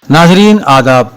नाजरीन आदाब।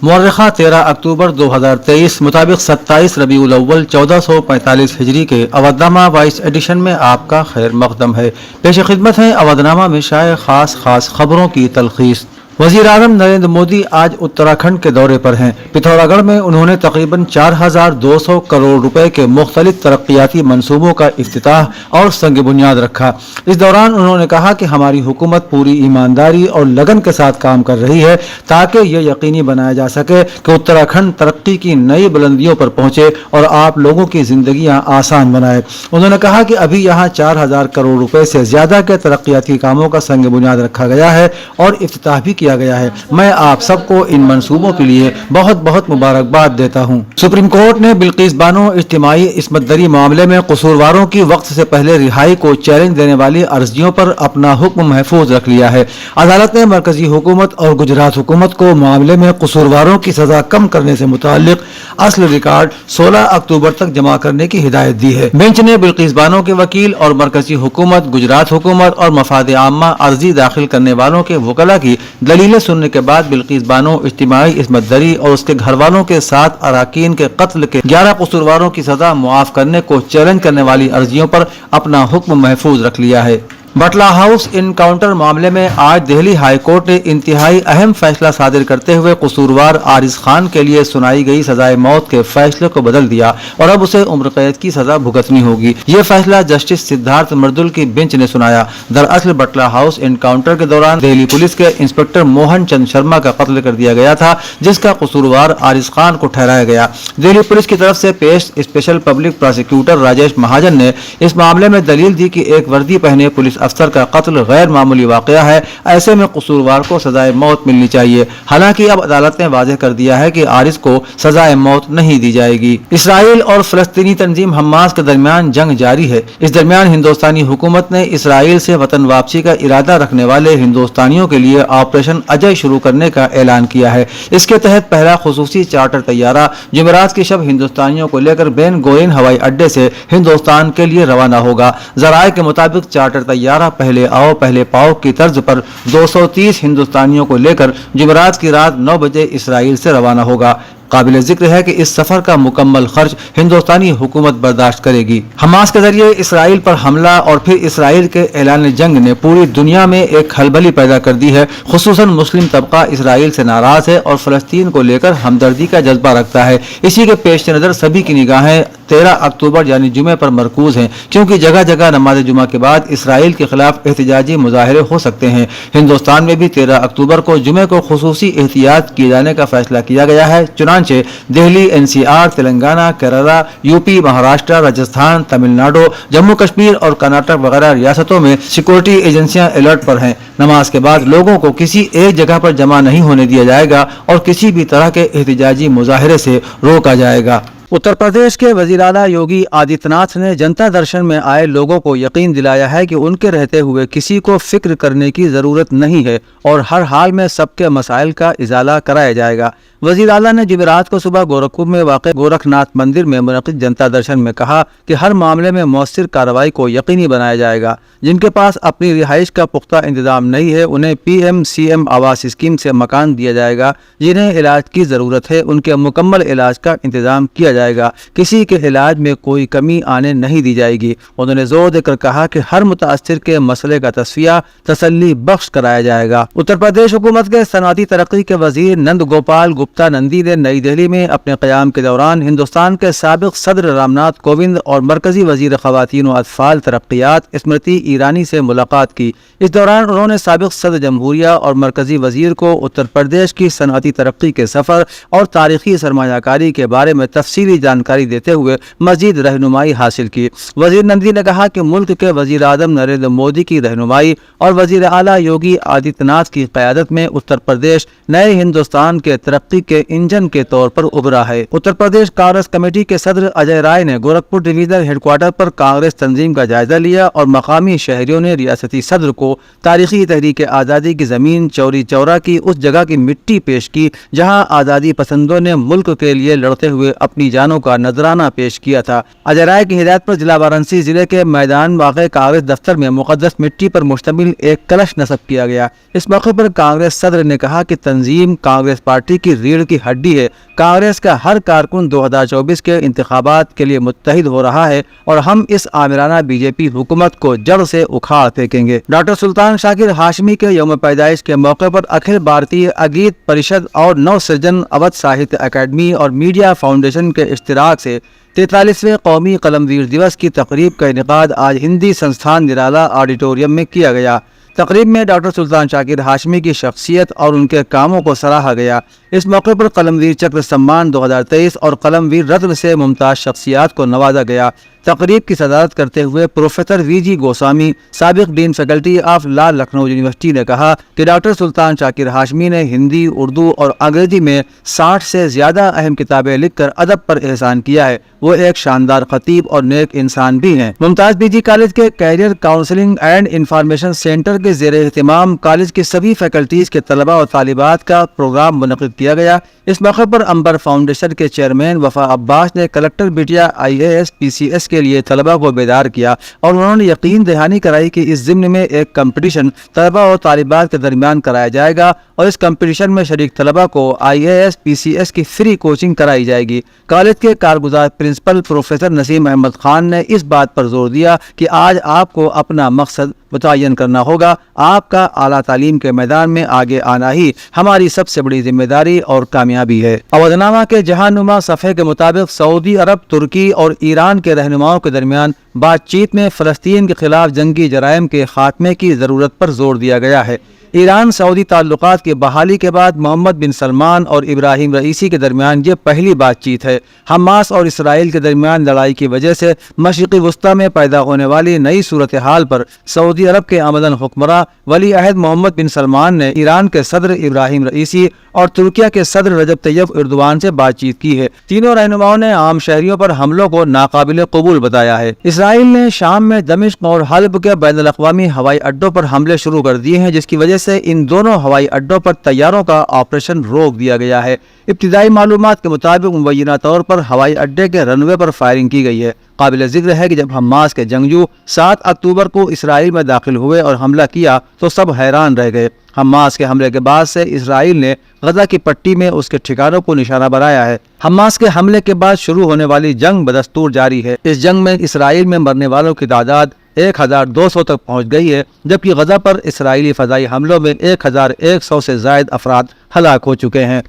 मुअर्रिखा 13 अक्टूबर 2023 मुताबिक 27 रबीउल अव्वल 1445 हिजरी के अवधनामा 22 एडिशन में आपका खैर मकदम है। पेश खिदमत है अवधनामा में शाये खास खबरों की तलखीस। वज़ीर आज़म नरेंद्र मोदी आज उत्तराखंड के दौरे पर हैं। पिथौरागढ़ में उन्होंने तकरीबन 4200 करोड़ रुपए के मुख्तलिफ तरक्याती मनसूबों का इफ्तिताह और संग बुनियाद रखा। इस दौरान उन्होंने कहा कि हमारी हुकूमत पूरी ईमानदारी और लगन के साथ काम कर रही है ताकि ये यकीनी बनाया जा सके कि उत्तराखंड तरक्की की नई बुलंदियों पर पहुंचे और आप लोगों की जिंदगियां आसान बनाए। उन्होंने कहा कि अभी यहाँ 4000 करोड़ रुपए से ज्यादा के तरक्याती कामों का संग बुनियाद रखा गया है और इफ्तिताह भी किया गया है। मैं आप सबको इन मंसूबों के लिए बहुत बहुत मुबारकबाद देता हूँ। सुप्रीम कोर्ट ने बिल्किस बानो इज्तिमाई इस्मत दरी मामले में कसूरवारों की वक्त से पहले रिहाई को चैलेंज देने वाली अर्जियों पर अपना हुक्म महफूज रख लिया है। अदालत ने मरकजी हुकूमत और गुजरात हुकूमत को मामले में कसूरवारों की सजा कम करने से मुताल्लिक असल रिकॉर्ड 16 अक्टूबर तक जमा करने की हिदायत दी है। बेंच ने बिल्किस बानो के वकील और मरकजी हुकूमत, गुजरात हुकूमत और मफाद आम्मा अर्जी दाखिल करने वालों के वकला की दलीलें सुनने के बाद बिल्किस बानो इज्तिमाई इस्मत दरी और उसके घर वालों के 7 अराकीन के कत्ल के 11 कसूरवारों की सजा मुआफ करने को चैलेंज करने वाली अर्जियों पर अपना हुक्म महफूज रख लिया है। बटला हाउस इनकाउंटर मामले में आज दिल्ली हाई कोर्ट ने इंतहाई अहम फैसला सादिर करते हुए कसूरवार आरिज खान के लिए सुनाई गई सजाए मौत के फैसले को बदल दिया और अब उसे उम्र कैद की सजा भुगतनी होगी। ये फैसला जस्टिस सिद्धार्थ मर्दुल की बेंच ने सुनाया। दरअसल बटला हाउस इनकाउंटर के दौरान दिल्ली पुलिस के इंस्पेक्टर मोहन चंद शर्मा का कत्ल कर दिया गया था, जिसका कसूरवार आरिज खान को ठहराया गया। दिल्ली पुलिस की तरफ से पेश स्पेशल पब्लिक प्रोसिक्यूटर राजेश महाजन ने इस मामले में दलील दी कि एक वर्दी पहने पुलिस अफसर का कत्ल गैर मामूली वाकया है, ऐसे में कसूरवार को सजाए मौत मिलनी चाहिए। हालांकि अब अदालत ने वाज़ेह कर दिया है कि आरिज को सजाए मौत नहीं दी जाएगी। इसराइल और फलस्तीनी तंजीम हमास के दरमियान जंग जारी है। इस दरमियान हिंदुस्तानी हुकूमत ने इसराइल से वतन वापसी का इरादा रखने वाले हिंदुस्तानियों के लिए ऑपरेशन अजय शुरू करने का ऐलान किया है। इसके तहत पहला खुसूसी चार्टर तैयारा जुमेरात की शब हिंदुस्तानियों को लेकर बेन गोरिन हवाई अड्डे से हिंदुस्तान के लिए रवाना होगा। जराये के मुताबिक चार्टर तैयारा पहले आओ पहले पाओ की तर्ज पर 230 हिंदुस्तानियों को लेकर जुमेरात की रात 9 बजे इसराइल से रवाना होगा। काबिल जिक्र है कि इस सफर का मुकम्मल खर्च हिंदुस्तानी हुकूमत बर्दाश्त करेगी। हमास के जरिए इसराइल पर हमला और फिर इसराइल के ऐलान जंग ने पूरी दुनिया में एक खलबली पैदा कर दी है। खुसूसन मुस्लिम तबका इसराइल से नाराज है और फलस्तीन को लेकर हमदर्दी का जज्बा रखता है। इसी के पेश नज़र सभी की निगाहें 13 अक्टूबर यानी जुमे पर मरकूज हैं, क्योंकि जगह जगह नमाज जुमा के बाद इसराइल के खिलाफ एहतजाजी मुजाहरे हो सकते हैं। हिंदुस्तान में भी 13 अक्टूबर को जुमे को खुसूसी एहतियात किए जाने का फैसला किया गया है। चुनांचे दिल्ली, एनसीआर, तेलंगाना, केरला, यूपी, महाराष्ट्र, राजस्थान, तमिलनाडु, जम्मू कश्मीर और कर्नाटक वगैरह रियासतों में सिक्योरिटी एजेंसियां अलर्ट पर हैं। नमाज के बाद लोगों को किसी एक जगह पर जमा नहीं होने दिया जाएगा और किसी भी तरह के एहतजाजी मुजाहरे से रोका जाएगा। उत्तर प्रदेश के वज़ीर आला योगी आदित्यनाथ ने जनता दर्शन में आए लोगों को यकीन दिलाया है कि उनके रहते हुए किसी को फिक्र करने की ज़रूरत नहीं है और हर हाल में सबके मसाइल का इजाला कराया जाएगा। वज़ीर आला ने जुमेरात को सुबह गोरखपुर में वाक़े गोरखनाथ मंदिर में मुनक़िद जनता दर्शन में कहा कि हर मामले में मौसर कार्रवाई को यकीनी बनाया जाएगा। जिनके पास अपनी रिहाइश का पुख्ता इंतजाम नहीं है उन्हें PMCM आवास स्कीम से मकान दिया जाएगा। जिन्हें इलाज की ज़रूरत है उनके मुकम्मल इलाज का इंतजाम किया जाएगा। किसी के इलाज में कोई कमी आने नहीं दी जाएगी। उन्होंने जोर देकर कहा कि हर मुतासिर के मसले का तस्फिया तसल्ली बख्श कराया जाएगा। उत्तर प्रदेश हुकूमत के सनअती तरक्की के वजीर नंद गोपाल गुप्ता नंदी ने नई दिल्ली में अपने क़याम के दौरान हिंदुस्तान के साबिक सदर रामनाथ कोविंद और मरकजी वजीर ख़वातीन व अतफ़ाल तरक्यात स्मृति ईरानी से मुलाकात की। इस दौरान उन्होंने साबिक सदर जमहूरिया और मरकजी वजीर को उत्तर प्रदेश की सनअती तरक्की के सफ़र और तारीखी सरमायाकारी के बारे में तफसीली जानकारी देते हुए मजीद रहनुमाई हासिल की। वजीर नंदी ने कहा कि मुल्क के वजीर आज़म नरेंद्र मोदी की रहनुमाई और वजीर आला योगी आदित्यनाथ की क़यादत में उत्तर प्रदेश नए हिंदुस्तान के तरक्की तहरीक के इंजन के तौर पर उभरा है। उत्तर प्रदेश कांग्रेस कमेटी के सदर अजय राय ने गोरखपुर डिवीजनल हेडक्वार्टर पर कांग्रेस तंजीम का जायजा लिया और मकामी शहरियों ने रियासती सदर को तारीखी तहरीक आज़ादी की ज़मीन चौरी चौरा की उस जगह की मिट्टी पेश की जहां आज़ादी पसंदों ने मुल्क के लिए लड़ते हुए अपनी जानों का नजराना पेश किया था। अजय राय की हिदायत पर जिला वाराणसी जिले के मैदान वाक़े कांग्रेस दफ्तर में मुक़द्दस मिट्टी पर मुश्तमिल एक कलश नस्ब किया गया। इस मौके पर कांग्रेस सदर ने कहा कि तंजीम कांग्रेस पार्टी की रीढ़ की हड्डी है। कांग्रेस का हर कारकुन 2024 के इंतखाबात के लिए मुत्तहिद हो रहा है और हम इस आमिराना बीजेपी हुकूमत को जड़ से उखाड़ फेंकेंगे। डॉक्टर सुल्तान शाकिर हाशमी के यौम पैदाइश के मौके पर अखिल भारतीय अगीत परिषद और नवसृजन अवध साहित्य अकेडमी और मीडिया फाउंडेशन के इश्तिराक से 43वें कौमी कलमवीर दिवस की तकरीब का इनेकाद आज हिंदी संस्थान निराला ऑडिटोरियम में किया गया। तकरीब में डॉक्टर सुल्तान शाकिर हाशमी की शख्सियत और उनके कामों को सराहा गया। इस मौके पर कलमवीर चक्र सम्मान 2023 और कलमवीर रत्न से मुमताज शख्सियात को नवाजा गया। तकरीब की सदारत करते हुए प्रोफेसर वीजी गोस्वामी साबिक dean faculty of law Lucknow university ने कहा कि डॉक्टर सुल्तान शाकिर हाशमी ने हिंदी, उर्दू और अंग्रेजी में 60 से ज़्यादा अहम किताबें लिखकर अदब पर एहसान किया है। वो एक शानदार खतीब और नेक इंसान भी हैं। मुमताज बीजी कॉलेज के career counselling and information centre के ज़ेर एहतिमाम कॉलेज की सभी फैकल्टीज़ के तलबा और तालिबात का प्रोग्राम मुनक़िद किया गया। इस मौके पर अंबर फाउंडेशन के चेयरमैन वफा अब्बास ने कलेक्टर बिटिया IAS PCS के लिए तलबा को बेदार किया और उन्होंने यकीन दहानी कराई कि इस ज़िम्न में एक कंपटीशन तलबा और तालिबात के दरमियान कराया जाएगा और इस कंपटीशन में शरीक तलबा को IAS PCS की फ्री कोचिंग कराई जाएगी। कॉलेज के कारगुजार प्रिंसिपल प्रोफेसर नसीम अहमद खान ने इस बात पर जोर दिया कि आज आपको अपना मकसद मुतय्यन करना होगा। आपका आला तालीम के मैदान में आगे आना ही हमारी सबसे बड़ी जिम्मेदारी और कामयाबी है। अवधनामा के जहानुमा सफ़े के मुताबिक सऊदी अरब, तुर्की और ईरान के रहनुमाओं के दरमियान बातचीत में फ़लस्तीन के खिलाफ जंगी जराइम के खात्मे की ज़रूरत पर जोर दिया गया है। ईरान सऊदी ताल्लुकात की बहाली के बाद मोहम्मद बिन सलमान और इब्राहिम रईसी के दरमियान ये पहली बातचीत है। हमास और इसराइल के दरमियान लड़ाई की वजह से मशरिक़ी वस्ता में पैदा होने वाली नई सूरत हाल पर सऊदी अरब के आमदन हुक्मरान वली अहद मोहम्मद बिन सलमान ने ईरान के सदर इब्राहिम रईसी और तुर्किया के सदर रजब तैयब एर्दोगान से बातचीत की है। तीनों रहनुमाओं ने आम शहरियों पर हमलों को नाकाबिल कबूल बताया है। इसराइल ने शाम में दमिश्क और हल्ब के बैनुल-अक़वामी हवाई अड्डों पर हमले शुरू कर दिए हैं, जिसकी वजह से इन दोनों हवाई अड्डों पर तैयारों का ऑपरेशन रोक दिया गया है। इब्तिदाई मालूमात के मुताबिक मुबैना तौर पर हवाई अड्डे के रनवे पर फायरिंग की गई है। काबिल जिक्र है कि जब हमास के जंगजू 7 अक्टूबर को इसराइल में दाखिल हुए और हमला किया तो सब हैरान रह गए। हमास के हमले के बाद से इसराइल ने गजा की पट्टी में उसके ठिकानों को निशाना बनाया है। हमास के हमले के बाद शुरू होने वाली जंग बदस्तूर जारी है। इस जंग में इसराइल में मरने वालों की तादाद 1200 तक पहुंच गई है, जबकि गजा पर इसराइली फजाई हमलों में 1100 से ज़ायद अफराद हलाक हो चुके हैं।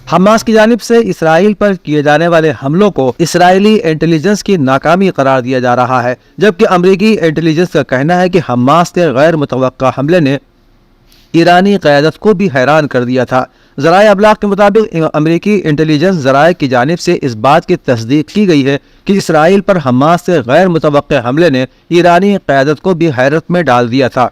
हमास की जानिब से इसराइल पर किए जाने वाले हमलों को इसराइली इंटेलिजेंस की नाकामी करार दिया जा रहा है, जबकि अमरीकी इंटेलिजेंस का कहना है कि हमास के गैर मुतवक्का हमले ने ईरानी क़यादत को भी हैरान कर दिया था। ज़राए अबलाग के मुताबिक अमरीकी इंटेलिजेंस ज़राए की जानिब से इस बात की तस्दीक की गई है कि इसराइल पर हमास से गैर मुतवक्का हमले ने ईरानी क़यादत को भी हैरत में डाल दिया था।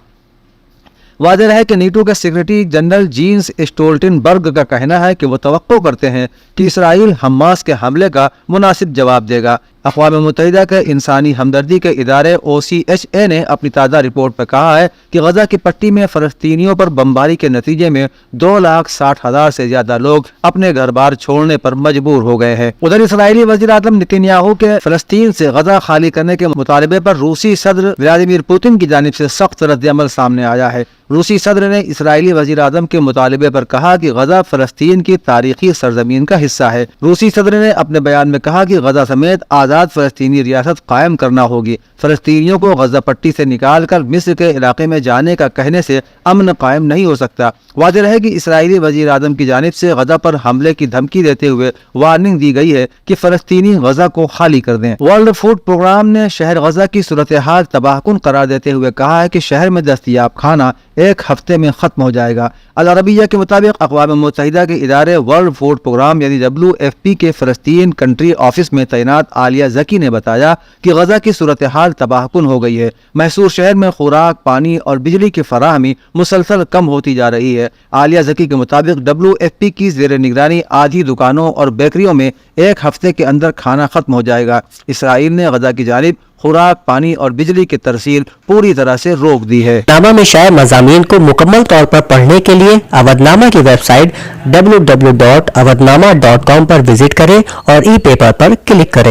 वाज़ेह है कि नीटो के सेक्रेटरी जनरल जीन्स स्टोल्टनबर्ग का कहना है कि वो तवक्को करते हैं कि इसराइल हमास के हमले का मुनासिब जवाब देगा। अक़वाम मुत्तहिदा के इंसानी हमदर्दी के इदारे OCHA ने अपनी ताज़ा रिपोर्ट पर कहा है कि गजा की पट्टी में फ़लस्तीनियों पर बमबारी के नतीजे में 2,60,000 से ज़्यादा लोग अपने घर बार छोड़ने पर मजबूर हो गए हैं। उधर इसराइली वज़ीर आज़म नेतन्याहू के फ़लस्तीन से गजा खाली करने के मुतालबे पर रूसी सदर व्लादिमीर पुतिन की जानिब से सख्त रद्द-ए-अमल सामने आया है। रूसी सदर ने इसराइली वज़ीर आज़म के मुतालबे पर कहा कि गजा फ़लस्तीन की तारीखी सरजमीन का हिस्सा है। रूसी सदर ने अपने बयान में कहा कि गजा समेत आज़ाद फ़लस्तीनी रियासत कायम करना होगी। फ़लस्तीनियों को गजा पट्टी से निकाल कर मिस्र के इलाके में जाने का कहने से अमन कायम नहीं हो सकता। वाज़ेह है कि इसराइली वज़ीर आज़म की जानिब से गजा पर हमले की धमकी देते हुए वार्निंग दी गई है कि फ़लस्तीनी गजा को खाली कर दें। वर्ल्ड फूड प्रोग्राम ने शहर गजा की सूरत हाल तबाहकुन करार देते हुए कहा है कि शहर में दस्तयाब खाना 1 ہفتے میں ختم ہو جائے گا۔ العربیہ کے مطابق اقوام متحدہ کے ادارے ورلڈ فوڈ پروگرام یعنی WFP کے فلسطین کنٹری آفس میں تعینات عالیہ زکی نے بتایا کہ غزہ کی صورتحال تباہ کن ہو گئی ہے۔ محصور شہر میں خوراک، پانی اور بجلی کی فراہمی مسلسل کم ہوتی جا رہی ہے۔ عالیہ زکی کے مطابق WFP کی زیر نگرانی آدھی دکانوں اور بیکریوں میں 1 ہفتے کے اندر کھانا ختم ہو جائے گا۔ اسرائیل نے غزہ کی جانب خوراک، پانی اور بجلی کی ترسیل پوری طرح سے روک دی ہے۔ نامہ میں شائع مضامین کو مکمل طور پر پڑھنے کے لیے اودنامہ کی ویب سائٹ www.awadnama.com پر وزٹ کریں اور ای پیپر پر کلک کریں۔